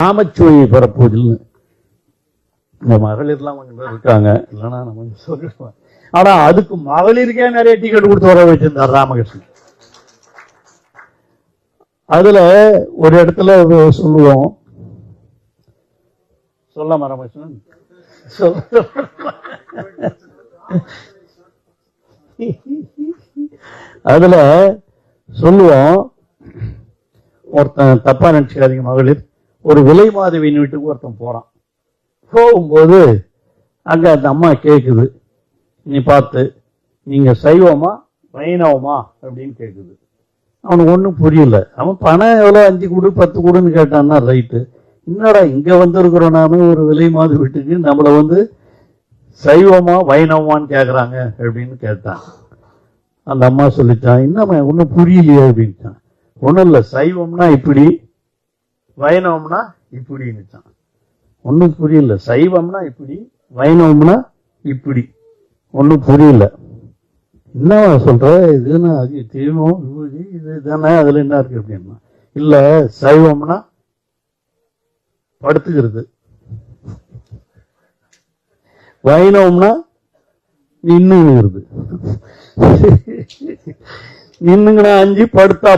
காமச்சுவையை பெறப்போதில்லை. இந்த மகளிர்லாம் கொஞ்சம் பேர் இருக்காங்க, இல்லைன்னா நம்ம சொல்லிடுவோம். ஆனா அதுக்கு மகளிருக்கே நிறைய டிக்கெட் கொடுத்து வர வச்சிருந்தார் ராமகிருஷ்ணன். அதுல ஒரு இடத்துல சொல்லுவோம், சொல்லாம ராமகிருஷ்ணன் அதுல சொல்லுவோம், ஒருத்தன் தப்பா நினைச்சுக்காதீங்க மகளிர், ஒரு விலை மாதவியின் வீட்டுக்கு ஒருத்தன் போறான். போகும்போது அங்க அந்த அம்மா கேக்குது, நீ பார்த்து நீங்க சைவமா வைணவமா அப்படின்னு கேக்குது. அவனுக்கு ஒன்றும் புரியல. அவன் பணம் எவ்வளோ 5 கொடு 10 கொடுன்னு கேட்டான்னா ரைட்டு. என்னடா இங்க வந்திருக்கிறோம் நாம ஒரு விலை மாத வீட்டுக்கு, நம்மளை சைவமா வைணவமான்னு கேட்கறாங்க அப்படின்னு கேட்டான். அந்த அம்மா சொல்லிச்சான், என்னம்மா ஒன்றும் புரியலையே அப்படின்ட்டான். ஒன்றும் இல்லை, சைவம்னா இப்படி வைணவம்னா இப்படின்னுச்சான். ஒன்றும் புரியல. சைவம்னா இப்படி வைணவம்னா இப்படி, ஒன்றும் புரியல. என்ன சொல்ற, இதுன்னா அது தீவம் விபூதி இது தானே, அதுல என்ன இருக்கு அப்படின்னா, இல்ல சைவம்னா படுத்துக்கிறது, வைணவம்னா நின்னுங்கிறது. நின்னுங்கன்னா 5 படுத்தா